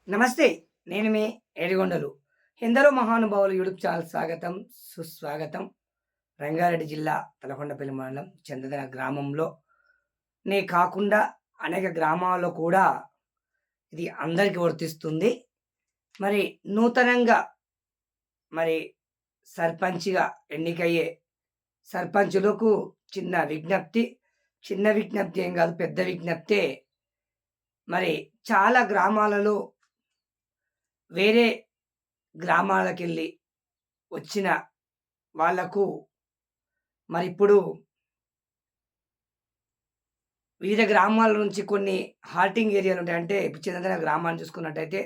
నమస్తే. నేను మీ ఏడిగొండలు. ఎందరో మహానుభావులు యూట్యూబ్ ఛానల్ స్వాగతం, సుస్వాగతం. రంగారెడ్డి జిల్లా తలకొండపల్లి మండలం చందన గ్రామంలో నే కాకుండా అనేక గ్రామాల్లో కూడా ఇది అందరికి వర్తిస్తుంది. మరి నూతనంగా మరి సర్పంచ్‌గా ఎన్నికయ్యే సర్పంచులకు చిన్న విజ్ఞప్తి. చిన్న విజ్ఞప్తి ఏం గాదు, పెద్ద విజ్ఞప్తే. మరి చాలా గ్రామాలలో వేరే గ్రామాలకెళ్ళి వచ్చిన వాళ్ళకు మరిప్పుడు వివిధ గ్రామాల నుంచి కొన్ని హాల్టింగ్ ఏరియాలుంటాయి. అంటే ఇప్పుడు చిన్నతన గ్రామాన్ని చూసుకున్నట్టయితే,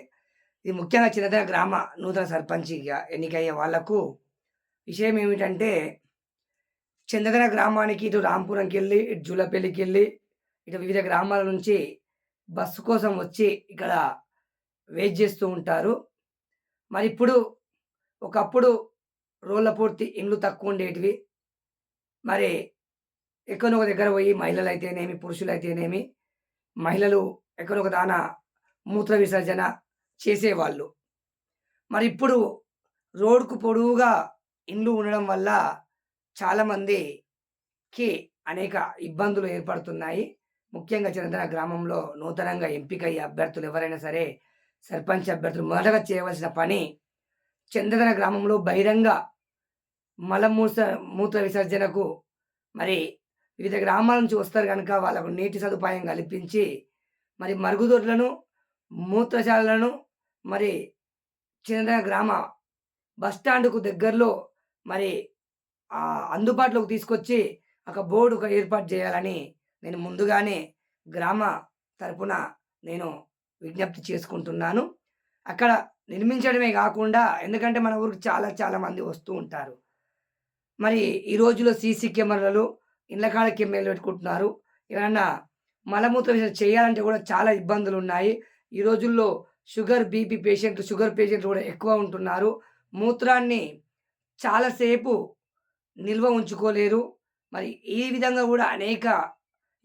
ఇది ముఖ్యంగా చిన్నతన గ్రామ నూతన సర్పంచిగా ఎన్నికయ్యే వాళ్ళకు విషయం ఏమిటంటే, చందన గ్రామానికి ఇటు రాంపురంకెళ్ళి, ఇటు జూలపల్లికెళ్ళి, ఇటు వివిధ గ్రామాల నుంచి బస్సు కోసం వచ్చి ఇక్కడ వెయిట్ జేస్తూ ఉంటారు. మరిప్పుడు ఒకప్పుడు రోళ్ళ పూర్తి ఇండ్లు తక్కువుండేటివి. మరి ఎక్కడనో ఒక దగ్గర పోయి మహిళలైతేనేమి, పురుషులైతేనేమి, మహిళలు ఎక్కడో ఒక దాన మూత్ర విసర్జన చేసేవాళ్ళు. మరిప్పుడు రోడ్‌కు పొడవుగా ఇండ్లు ఉండడం వల్ల చాలామందికి అనేక ఇబ్బందులు ఏర్పడుతున్నాయి. ముఖ్యంగా చందన గ్రామంలో నూతనంగా ఎంపికయ్యే అభ్యర్థులు ఎవరైనా సరే, సర్పంచ్ అభ్యర్థులు మొదటగా చేయవలసిన పని చందన గ్రామంలో బహిరంగ మలమూస మూత్ర విసర్జనకు మరి వివిధ గ్రామాల నుంచి వస్తారు గనక వాళ్ళకు నీటి సదుపాయం కల్పించి, మరి మరుగుదొడ్లను, మూత్రశాలలను మరి చందన గ్రామ బస్ స్టాండ్‌కు దగ్గరలో మరి అందుబాటులోకి తీసుకొచ్చి ఒక బోర్డ్ ఏర్పాటు చేయాలని నేను ముందుగానే గ్రామ తరపున నేను విజ్ఞప్తి చేసుకుంటున్నాను. అక్కడ నిర్మించడమే గాకుండా, ఎందుకంటే మన ఊరికి చాలా చాలా మంది వస్తూ ఉంటారు. మరి ఈ రోజుల్లో సీసీ కెమెరాలు ఇళ్ళ కాడ కెమెరాలు పెట్టుకుంటున్నారు. ఎవరన్నా మలమూత్ర విసర్జన చేయాలంటే కూడా చాలా ఇబ్బందులున్నాయి. ఈ రోజుల్లో షుగర్, బీపీ పేషెంట్లు, షుగర్ పేషెంట్లు కూడా ఎక్కువ ఉంటున్నారు. మూత్రాన్ని చాలా సేపు నిల్వ ఉంచుకోలేరు. మరి ఈ విధంగా గూడా అనేక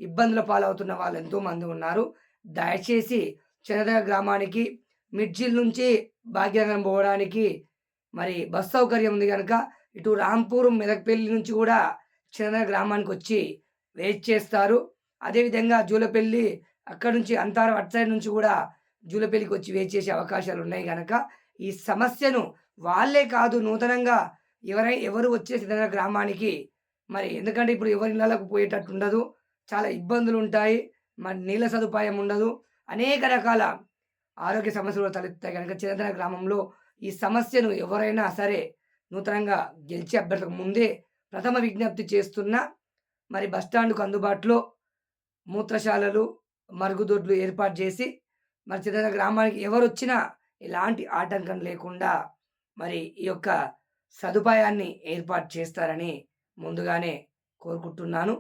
ఇబ్బందుల పాలవుతున్న వాళ్ళు ఎంతోమంది ఉన్నారు. దయచేసి చందన గ్రామానికి మిడ్జిల్ నుంచి భాగ్యనగరం పోవడానికి మరి బస్ సౌకర్యం ఉంది గనక, ఇటు రాంపూర్, మెదక్‌పెల్లి నుంచి గూడా చందన గ్రామానికొచ్చి వెయిట్ చేస్తారు. అదేవిధంగా జూలపల్లి అక్కడి నుంచి అంతారం అటు సైడ్ నుంచి గూడా జూలపల్లికొచ్చి వెయిట్ చేసే అవకాశాలున్నాయి గనక, ఈ సమస్యను వాళ్ళే కాదు నూతనంగా ఎవరు వచ్చే చందన గ్రామానికి మరి ఎందుకంటే ఇప్పుడు ఎవరి ఇళ్ళలోకి పోయేటట్టుండదు. చాలా ఇబ్బందులుంటాయి. మరి నీళ్ళ సదుపాయం ఉండదు. అనేక రకాల ఆరోగ్య సమస్యలు తలెత్తుతాయి గనక చందన గ్రామంలో ఈ సమస్యను ఎవరైనా సరే నూతనంగా గెలిచే అభ్యర్థులకు ముందే ప్రథమ విజ్ఞప్తి చేస్తున్నా. మరి బస్ స్టాండ్‌కు అందుబాటులో మూత్రశాలలు, మరుగుదొడ్లు ఏర్పాటు చేసి, మరి చందన గ్రామానికి ఎవరొచ్చినా ఎలాంటి ఆటంకం లేకుండా మరి ఈ యొక్క సదుపాయాన్ని ఏర్పాటు చేస్తారని ముందుగానే కోరుకుంటున్నాను.